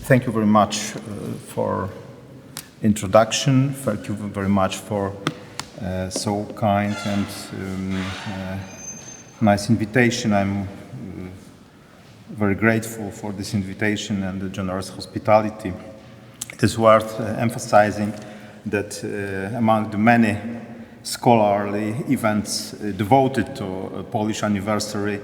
Thank you very much for introduction. Thank you very much for so kind and nice invitation. I'm very grateful for this invitation and the generous hospitality. It is worth emphasizing that among the many scholarly events devoted to a Polish anniversary,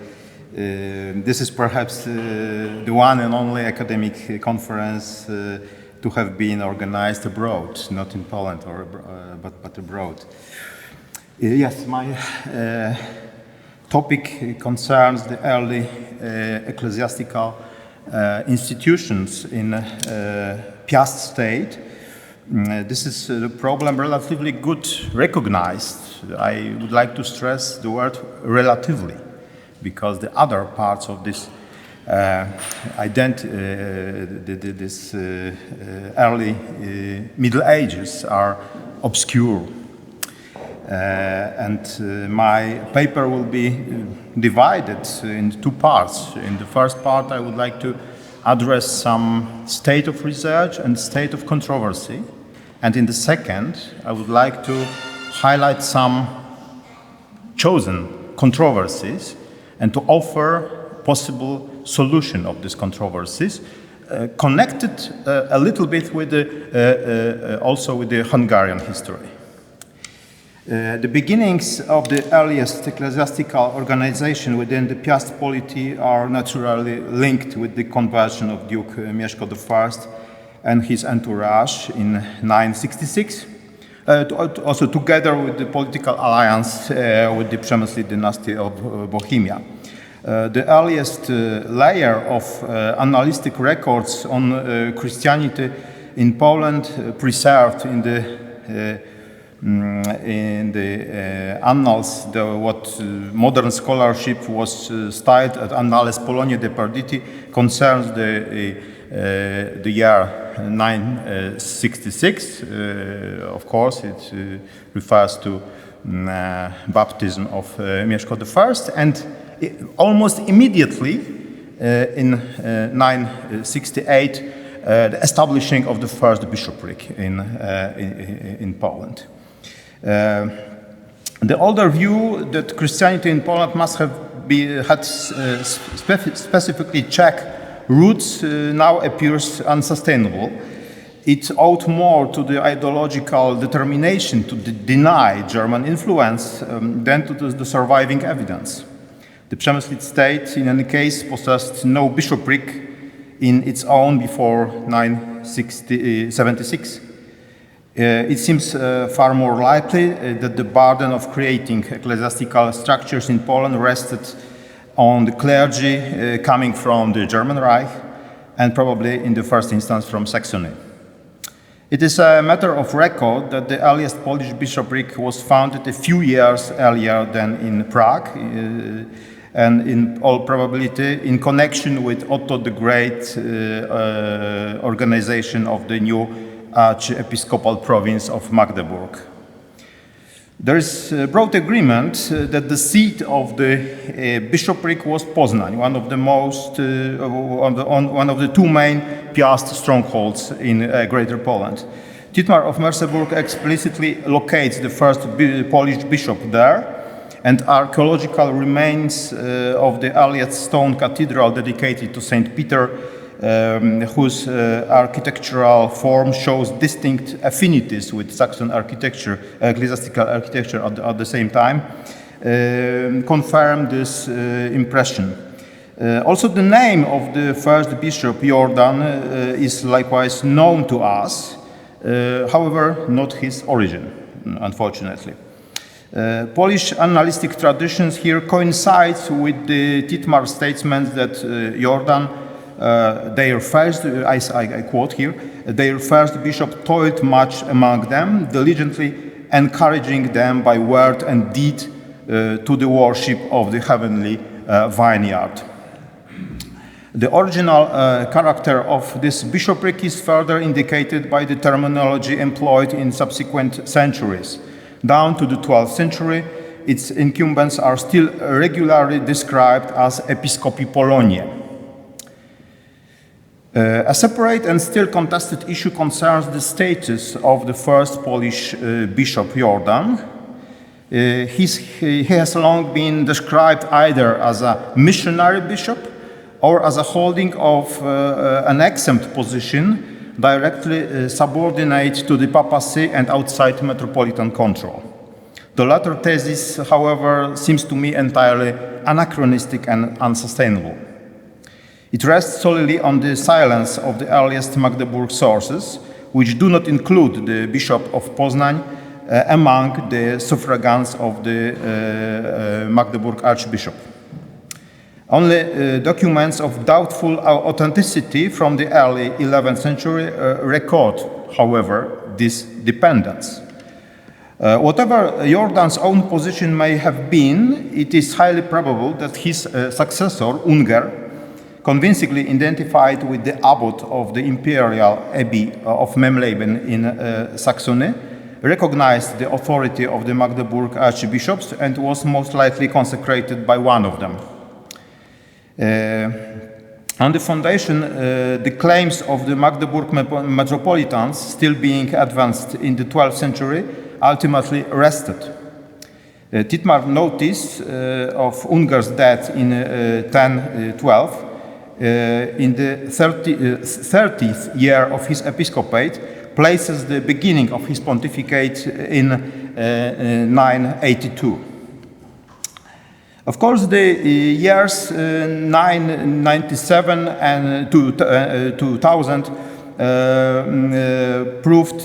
this is perhaps the one and only academic conference to have been organized abroad, not in Poland but abroad. Yes, my topic concerns the early ecclesiastical institutions in Piast state. This is a problem relatively good recognized. I would like to stress the word relatively, because the other parts of this early Middle Ages are obscure. My paper will be divided in two parts. In the first part, I would like to address some state of research and state of controversy. And in the second, I would like to highlight some chosen controversies and to offer possible solution of these controversies, connected a little bit with also with the Hungarian history. The beginnings of the earliest ecclesiastical organization within the Piast polity are naturally linked with the conversion of Duke Mieszko I and his entourage in 966, also together with the political alliance with the Przemysl dynasty of Bohemia. The earliest layer of annalistic records on Christianity in Poland preserved in the annals, what modern scholarship was styled at Annales Poloniae de Perditi, concerns the year 966. Of course, it refers to baptism of Mieszko I, and almost immediately in 968, the establishing of the first bishopric in Poland. The older view that Christianity in Poland must have had specifically Czech roots now appears unsustainable. It owed more to the ideological determination to deny German influence than to the surviving evidence. The Przemysl state, in any case, possessed no bishopric in its own before 976. It seems far more likely that the burden of creating ecclesiastical structures in Poland rested on the clergy coming from the German Reich and probably in the first instance from Saxony. It is a matter of record that the earliest Polish bishopric was founded a few years earlier than in Prague, and in all probability in connection with Otto the Great organization of the new archiepiscopal province of Magdeburg. There is broad agreement that the seat of the bishopric was Poznań, one of the two main Piast strongholds in Greater Poland. Thietmar of Merseburg explicitly locates the first Polish bishop there, and archaeological remains of the earliest stone cathedral dedicated to St. Peter, whose architectural form shows distinct affinities with Saxon architecture, ecclesiastical architecture at the same time, confirm this impression. Also, the name of the first bishop, Jordan, is likewise known to us, however, not his origin, unfortunately. Polish annalistic traditions here coincides with the Thietmar statements that Jordan, their first, I quote here, their first bishop toiled much among them, diligently encouraging them by word and deed to the worship of the heavenly vineyard. The original character of this bishopric is further indicated by the terminology employed in subsequent centuries. Down to the 12th century, its incumbents are still regularly described as episcopi Poloniae. A separate and still contested issue concerns the status of the first Polish bishop, Jordan. He has long been described either as a missionary bishop or as a holding of an exempt position directly subordinate to the papacy and outside metropolitan control. The latter thesis, however, seems to me entirely anachronistic and unsustainable. It rests solely on the silence of the earliest Magdeburg sources, which do not include the Bishop of Poznań among the suffragans of the Magdeburg Archbishop. Only documents of doubtful authenticity from the early 11th century record, however, this dependence. Whatever Jordan's own position may have been, it is highly probable that his successor, Unger, convincingly identified with the abbot of the imperial abbey of Memleben in Saxony, recognized the authority of the Magdeburg archbishops and was most likely consecrated by one of them. On the foundation, the claims of the Magdeburg metropolitans still being advanced in the 12th century ultimately rested. Thietmar notice of Unger's death in 1012 in the 30th year of his episcopate places the beginning of his pontificate in 982. Of course, the years 997 and 2000 proved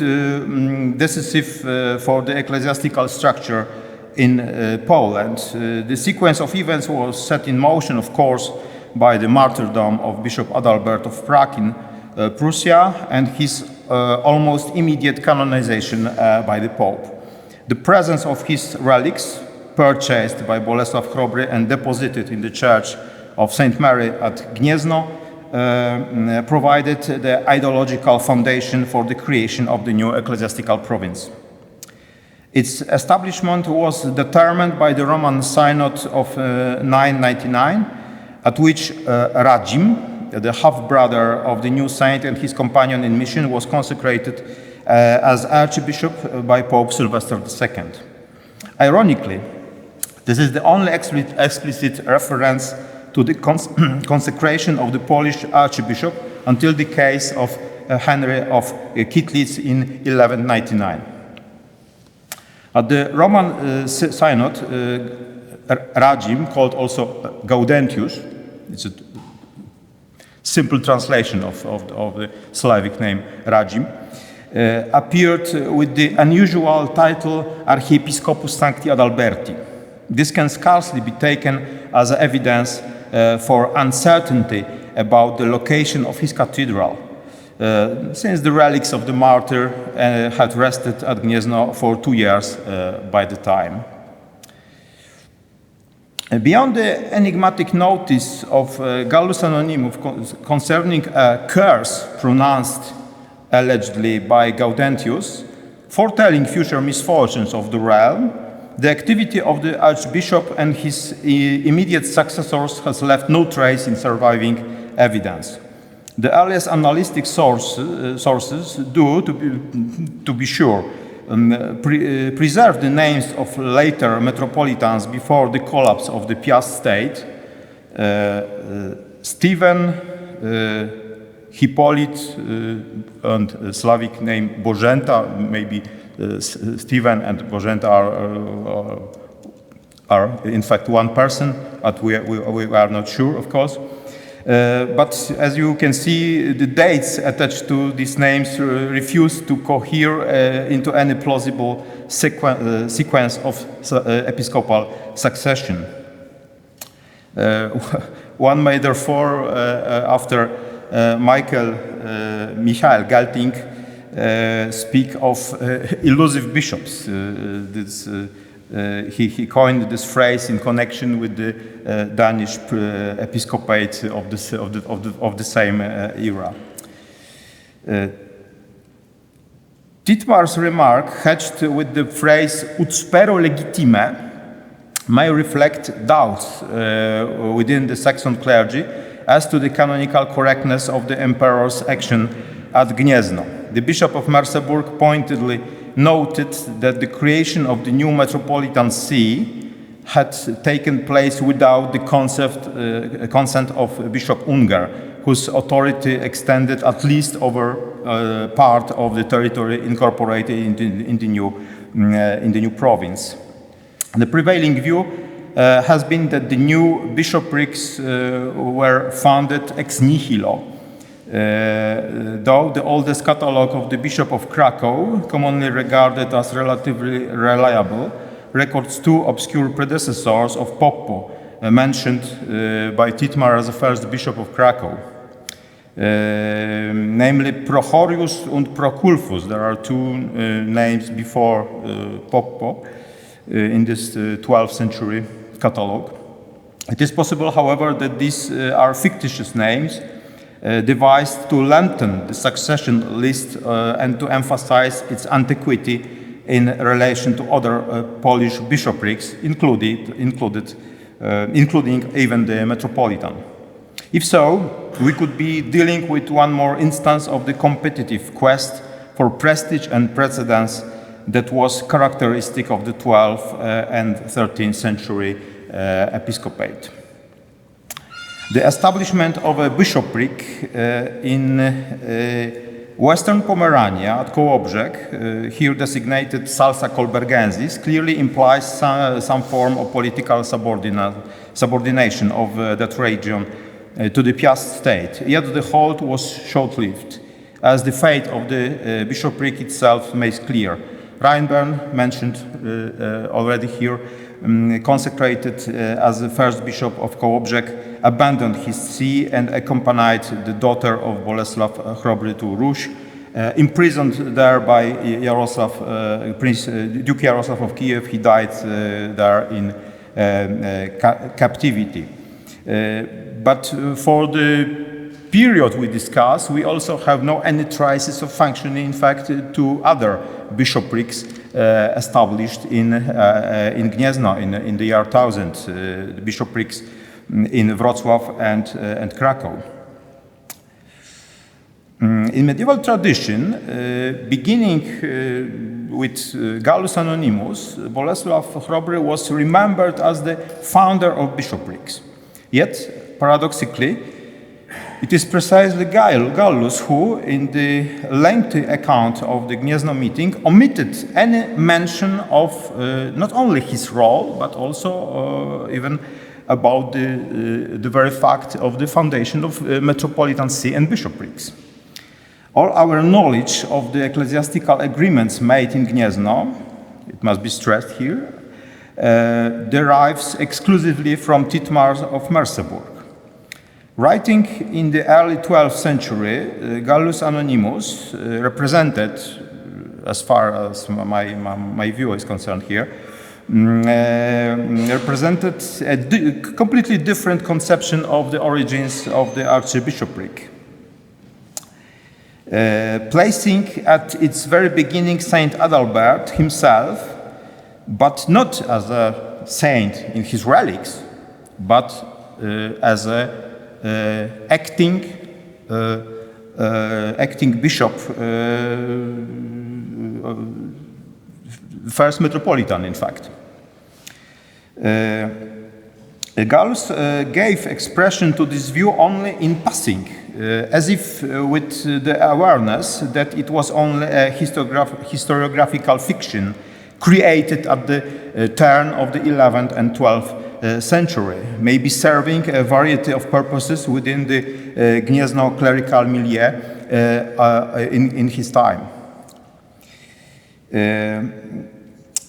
decisive for the ecclesiastical structure in Poland. The sequence of events was set in motion, of course, by the martyrdom of Bishop Adalbert of Prague in Prussia and his almost immediate canonization by the Pope. The presence of his relics, purchased by Bolesław the Brave and deposited in the church of St Mary at Gniezno, provided the ideological foundation for the creation of the new ecclesiastical province. Its establishment was determined by the Roman Synod of 999, at which Radim, the half-brother of the new saint and his companion in mission, was consecrated as archbishop by Pope Sylvester II. Ironically, this is the only explicit reference to the consecration of the Polish archbishop until the case of Henry of Kitlitz in 1199. At the Roman Synod, Radim, called also Gaudentius, it's a simple translation of the Slavic name Radim, appeared with the unusual title Archiepiscopus Sancti Adalberti. This can scarcely be taken as evidence for uncertainty about the location of his cathedral, since the relics of the martyr had rested at Gniezno for 2 years by the time. Beyond the enigmatic notice of Gallus Anonymus concerning a curse pronounced allegedly by Gaudentius, foretelling future misfortunes of the realm, the activity of the archbishop and his immediate successors has left no trace in surviving evidence. The earliest annalistic sources do, to be sure, preserve the names of later metropolitans before the collapse of the Piast state. Stephen, Hippolyte, and Slavic name Bożęta, maybe Stephen and Bożęta are in fact one person, but we are not sure, of course. But as you can see, the dates attached to these names refuse to cohere into any plausible sequence of episcopal succession. One may therefore, after Michael Galting, speak of elusive bishops. He coined this phrase in connection with the Danish episcopate of the same era. Thietmar's remark, hatched with the phrase "ut spero legitime," may reflect doubts within the Saxon clergy as to the canonical correctness of the emperor's action at Gniezno. The Bishop of Merseburg pointedly noted that the creation of the new metropolitan see had taken place without the consent of Bishop Unger, whose authority extended at least over part of the territory incorporated in the new province. The prevailing view has been that the new bishoprics were founded ex nihilo, though the oldest catalogue of the Bishop of Krakow, commonly regarded as relatively reliable, records two obscure predecessors of Poppo, mentioned by Thietmar as the first Bishop of Krakow, namely Prochorius and Proculfus. There are two names before Poppo in this 12th century catalogue. It is possible, however, that these are fictitious names devised to lengthen the succession list and to emphasize its antiquity in relation to other Polish bishoprics, including even the metropolitan. If so, we could be dealing with one more instance of the competitive quest for prestige and precedence that was characteristic of the 12th and 13th century episcopate. The establishment of a bishopric in Western Pomerania at Kołobrzeg, here designated Salsa Kolbergensis, clearly implies some form of political subordination of that region to the Piast state. Yet the hold was short-lived, as the fate of the bishopric itself makes clear. Reinbern, mentioned already here, consecrated as the first bishop of Kołobrzeg, abandoned his see and accompanied the daughter of Bolesław Chrobry to Ruś, imprisoned there by Duke Yaroslav of Kiev. He died there in captivity. But for the period we discuss, we also have no any traces of functioning, in fact, to other bishoprics established in Gniezno in the year 1000, the bishoprics in Wrocław and Krakow. In medieval tradition, beginning with Gallus Anonymus, Bolesław Chrobry was remembered as the founder of bishoprics. Yet, paradoxically, it is precisely Gallus who, in the lengthy account of the Gniezno meeting, omitted any mention of not only his role, but also even about the very fact of the foundation of metropolitan see and bishoprics. All our knowledge of the ecclesiastical agreements made in Gniezno, it must be stressed here, derives exclusively from Thietmar of Merseburg. Writing in the early 12th century, Gallus Anonymus represented, as far as my view is concerned here, represented a completely different conception of the origins of the archbishopric. Placing at its very beginning St Adalbert himself, but not as a saint in his relics, but as a acting bishop, first metropolitan, in fact. Gallus gave expression to this view only in passing, as if with the awareness that it was only a historiographical fiction created at the turn of the 11th and 12th century, maybe serving a variety of purposes within the Gniezno clerical milieu in his time.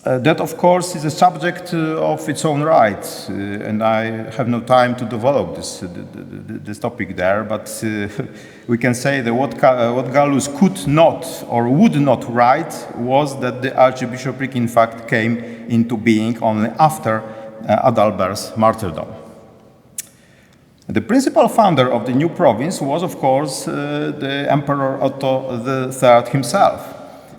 That, of course, is a subject of its own right, and I have no time to develop this topic there, but we can say that what Gallus could not or would not write was that the archbishopric, in fact, came into being only after Adalbert's martyrdom. The principal founder of the new province was, of course, the Emperor Otto III himself.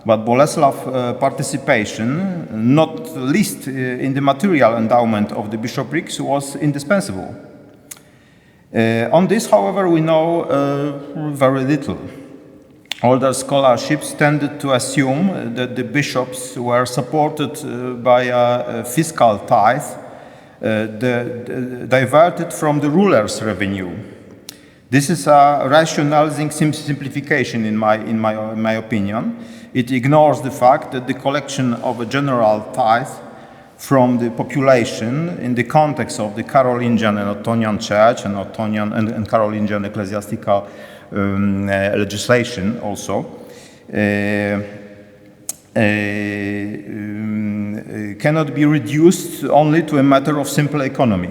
But Bolesław's participation, not least in the material endowment of the bishoprics, was indispensable. On this, however, we know very little. Older scholarships tended to assume that the bishops were supported by a fiscal tithe diverted from the ruler's revenue. This is a rationalizing simplification in my opinion. It ignores the fact that the collection of a general tithe from the population in the context of the Carolingian and Ottonian church and Ottonian and Carolingian ecclesiastical legislation also cannot be reduced only to a matter of simple economy.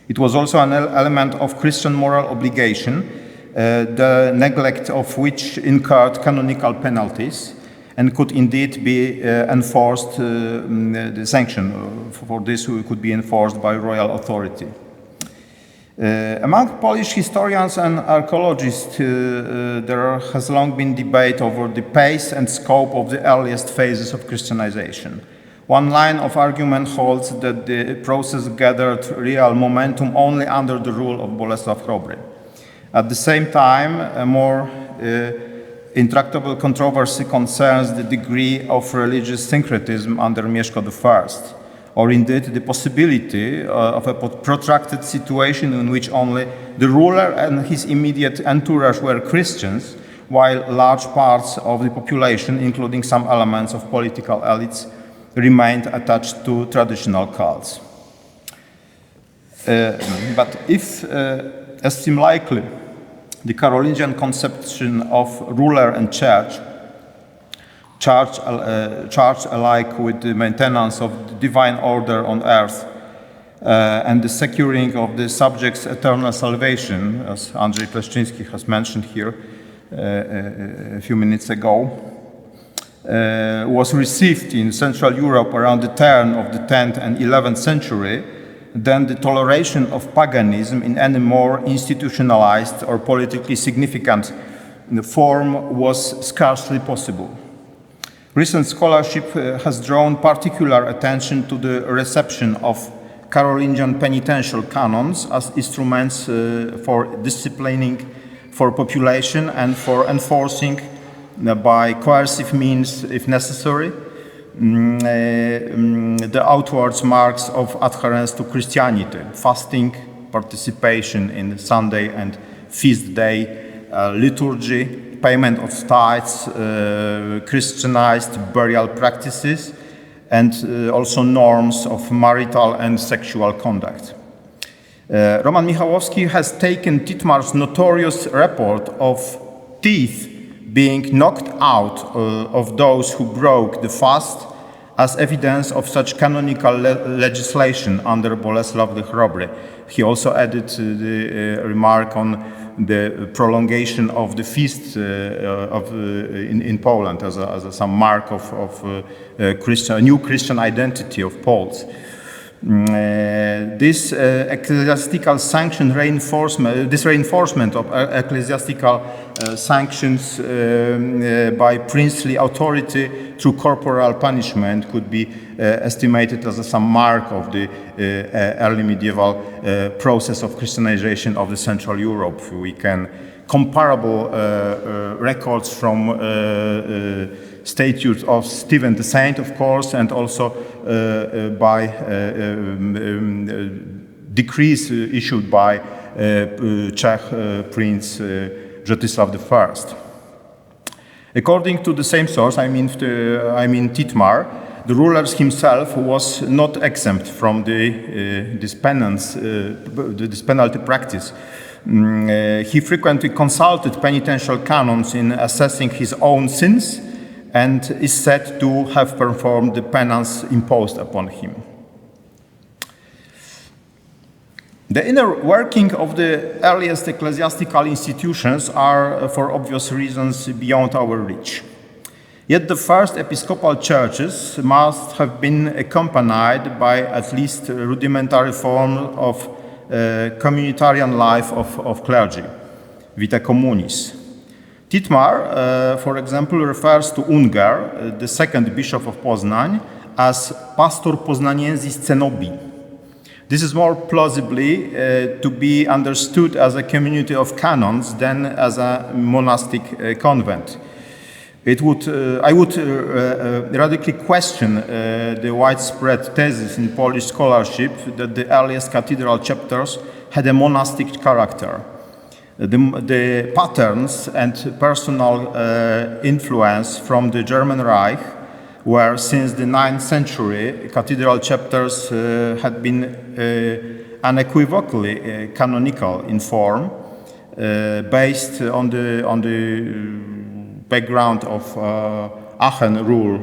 It was also an element of Christian moral obligation, the neglect of which incurred canonical penalties and could indeed be enforced, the sanction for this could be enforced by royal authority. Among Polish historians and archaeologists, there has long been debate over the pace and scope of the earliest phases of Christianization. One line of argument holds that the process gathered real momentum only under the rule of Bolesław the Brave. At the same time, a more intractable controversy concerns the degree of religious syncretism under Mieszko I, or indeed the possibility of a protracted situation in which only the ruler and his immediate entourage were Christians, while large parts of the population, including some elements of political elites, remained attached to traditional cults. But if, as seems likely, the Carolingian conception of ruler and church, charged alike with the maintenance of the divine order on earth and the securing of the subject's eternal salvation, as Andrzej Pleszczyński has mentioned here a few minutes ago, was received in Central Europe around the turn of the 10th and 11th century, then the toleration of paganism in any more institutionalized or politically significant form was scarcely possible. Recent scholarship has drawn particular attention to the reception of Carolingian penitential canons as instruments for disciplining for population and for enforcing by coercive means, if necessary, the outward marks of adherence to Christianity, fasting, participation in Sunday and feast day liturgy, payment of tithes, Christianized burial practices, and also norms of marital and sexual conduct. Roman Michałowski has taken Thietmar's notorious report of teeth being knocked out of those who broke the fast as evidence of such canonical legislation under Bolesław the Brave. He also added the remark on the prolongation of the feast in Poland as some mark of new Christian identity of Poles. This ecclesiastical sanction reinforcement of ecclesiastical sanctions by princely authority through corporal punishment could be estimated as some mark of the early medieval process of Christianization of the Central Europe. We can comparable records from statutes of Stephen the Saint, of course, and also by decrees issued by Czech Prince Rzetisław I. According to the same source, I mean Thietmar, the ruler himself was not exempt from this penalty practice. He frequently consulted penitential canons in assessing his own sins and is said to have performed the penance imposed upon him. The inner working of the earliest ecclesiastical institutions are, for obvious reasons, beyond our reach. Yet the first episcopal churches must have been accompanied by at least a rudimentary form of communitarian life of clergy, vita communis. Thietmar, for example, refers to Unger, the second bishop of Poznań, as pastor poznaniensis cenobi. This is more plausibly to be understood as a community of canons than as a monastic convent. I would radically question the widespread thesis in Polish scholarship that the earliest cathedral chapters had a monastic character. The patterns and personal influence from the German Reich where since the 9th century cathedral chapters had been unequivocally canonical in form, based on the background of Aachen rule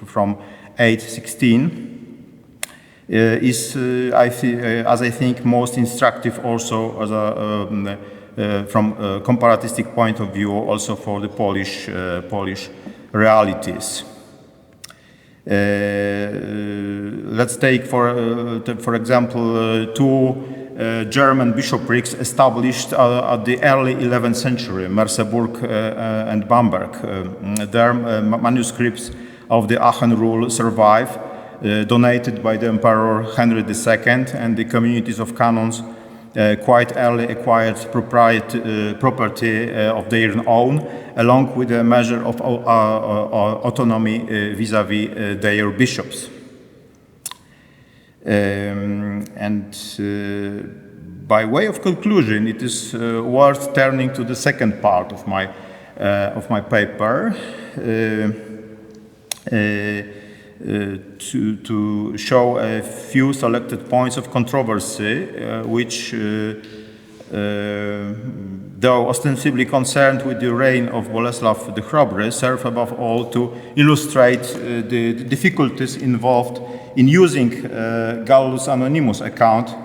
from 816, is, as I think, most instructive also as from a comparatistic point of view, also for the Polish realities. Let's take, for example, two German bishoprics established at the early 11th century, Merseburg and Bamberg. Their manuscripts of the Aachen rule survive, donated by the Emperor Henry II, and the communities of canons quite early acquired property of their own, along with a measure of autonomy vis-à-vis their bishops. By way of conclusion, it is worth turning to the second part of my paper to show a few selected points of controversy, which, though ostensibly concerned with the reign of Bolesław the Brave, serve above all to illustrate the difficulties involved in using Gallus Anonymus account,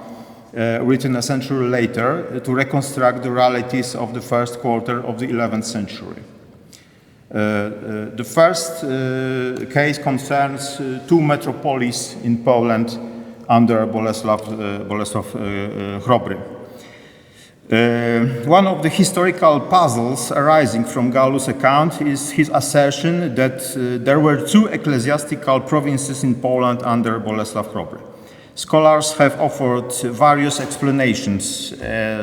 written a century later, to reconstruct the realities of the first quarter of the 11th century. The first case concerns two metropolis in Poland under Bolesław Brave. One of the historical puzzles arising from Gallus' account is his assertion that there were two ecclesiastical provinces in Poland under Bolesław Brave. Scholars have offered various explanations,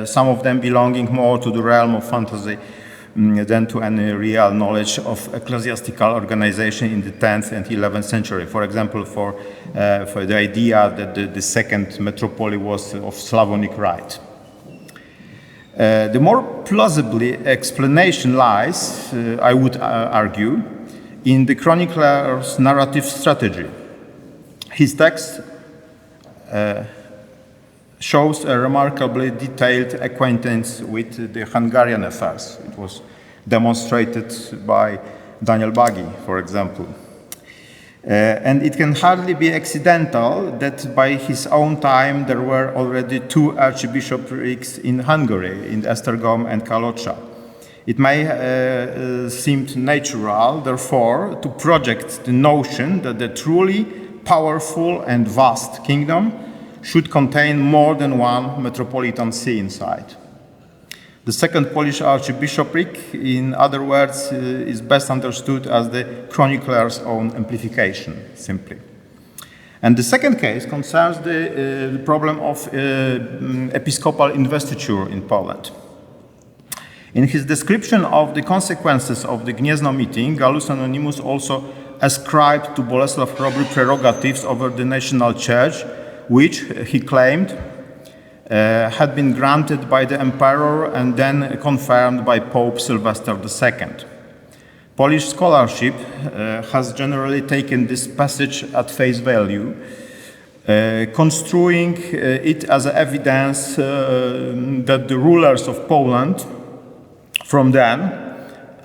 some of them belonging more to the realm of fantasy than to any real knowledge of ecclesiastical organization in the 10th and 11th century. For example, for the idea that the second metropolis was of Slavonic rite. The more plausibly explanation lies, I would argue, in the chronicler's narrative strategy. His text shows a remarkably detailed acquaintance with the Hungarian affairs. It was demonstrated by Daniel Bagi, for example. And it can hardly be accidental that by his own time there were already two archbishoprics in Hungary, in Esztergom and Kalocsa. It may seem natural, therefore, to project the notion that the truly powerful and vast kingdom should contain more than one metropolitan see inside. The second Polish archbishopric, in other words, is best understood as the chronicler's own amplification, simply. And the second case concerns the problem of episcopal investiture in Poland. In his description of the consequences of the Gniezno meeting, Gallus Anonymus also ascribed to Bolesław Brave prerogatives over the national church, which he claimed had been granted by the emperor and then confirmed by Pope Sylvester II. Polish scholarship has generally taken this passage at face value, construing it as evidence that the rulers of Poland from then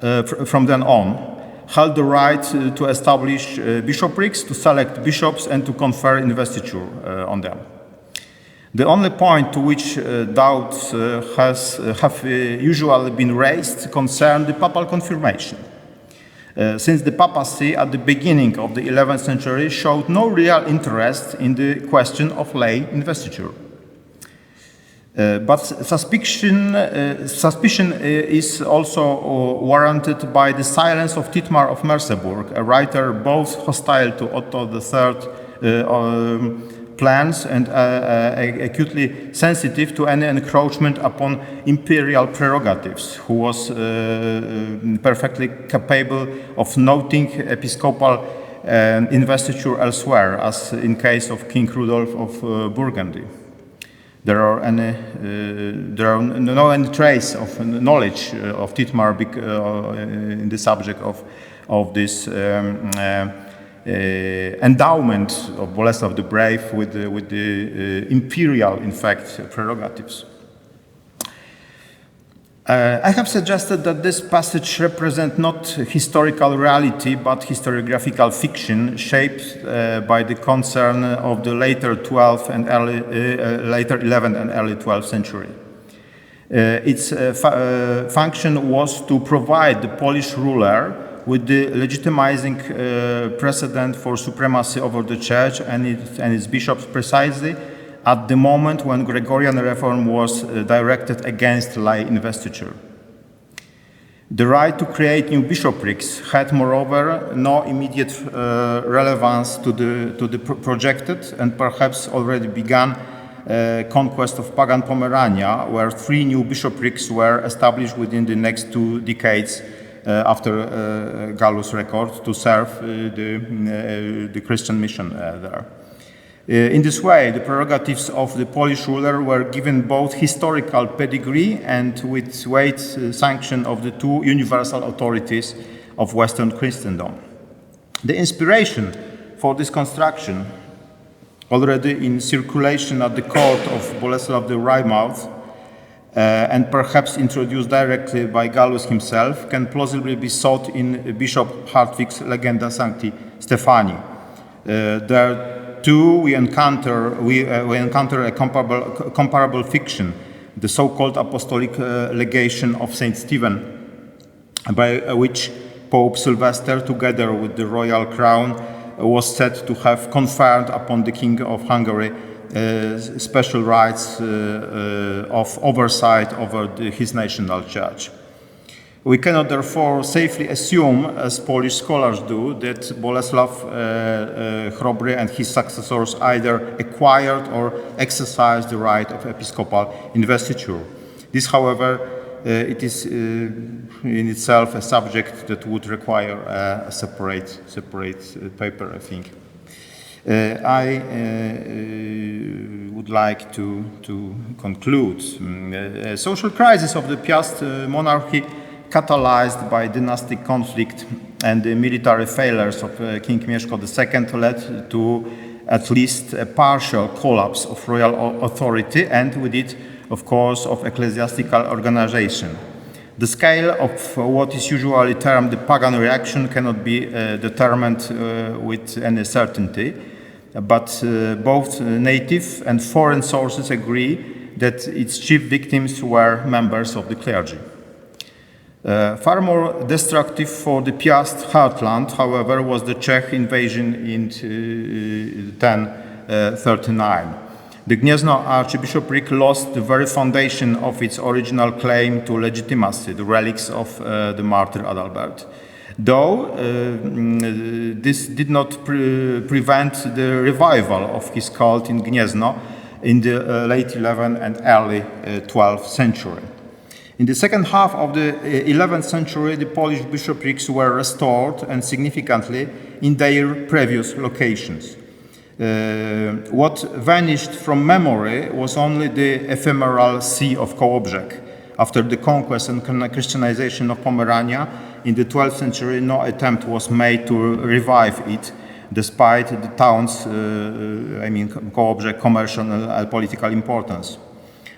on held the right to establish bishoprics, to select bishops, and to confer investiture on them. The only point to which doubts have usually been raised concerned the papal confirmation. Since the papacy at the beginning of the 11th century showed no real interest in the question of lay investiture. But suspicion is also warranted by the silence of Thietmar of Merseburg, a writer both hostile to Otto III plans and acutely sensitive to any encroachment upon imperial prerogatives, who was perfectly capable of noting episcopal investiture elsewhere, as in case of King Rudolf of Burgundy. There are no any trace of knowledge of Thietmar in the subject of this endowment of Bolesław the Brave with the imperial, in fact, prerogatives. I have suggested that this passage represents not historical reality, but historiographical fiction shaped by the concern of the later 11th and early 12th century. Its function was to provide the Polish ruler with the legitimizing precedent for supremacy over the Church and its bishops precisely at the moment when Gregorian reform was directed against lay investiture. The right to create new bishoprics had, moreover, no immediate relevance to the projected and perhaps already begun conquest of pagan Pomerania, where 3 new bishoprics were established within the next 2 decades after Gallus' record to serve the Christian mission there. In this way, the prerogatives of the Polish ruler were given both historical pedigree and with weight sanction of the 2 universal authorities of Western Christendom. The inspiration for this construction, already in circulation at the court of Bolesław the Wrymouth, and perhaps introduced directly by Gallus himself, can plausibly be sought in Bishop Hartwig's Legenda Sancti Stephani. There too we encounter a comparable fiction, the so-called apostolic legation of Saint Stephen, by which Pope Sylvester, together with the royal crown, was said to have conferred upon the King of Hungary special rights of oversight over his national church. We cannot therefore safely assume, as Polish scholars do, that Bolesław Chrobry and his successors either acquired or exercised the right of episcopal investiture. This, however, it is in itself a subject that would require a separate paper, I think. I would like to conclude. Social crisis of the Piast monarchy, catalyzed by dynastic conflict and the military failures of King Mieszko II, led to at least a partial collapse of royal authority and with it, of course, of ecclesiastical organization. The scale of what is usually termed the pagan reaction cannot be determined with any certainty, but both native and foreign sources agree that its chief victims were members of the clergy. Far more destructive for the Piast heartland, however, was the Czech invasion in 1039. The Gniezno archbishopric lost the very foundation of its original claim to legitimacy, the relics of the martyr Adalbert. Though this did not prevent the revival of his cult in Gniezno in the late 11th and early 12th century. In the second half of the 11th century, the Polish bishoprics were restored and significantly in their previous locations. What vanished from memory was only the ephemeral See of Kołobrzeg. After the conquest and Christianization of Pomerania in the 12th century, no attempt was made to revive it, despite the town's, Kołobrzeg commercial and political importance.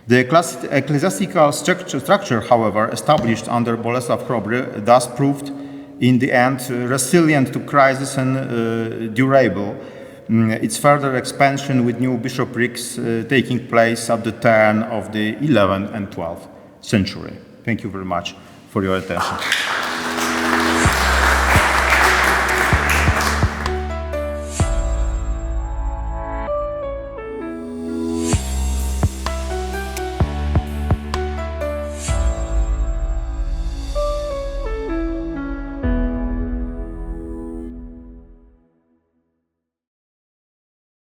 The ecclesiastical structure, however, established under Bolesław Chrobry, thus proved in the end resilient to crisis and durable. Its further expansion with new bishoprics taking place at the turn of the 11th and 12th century. Thank you very much for your attention.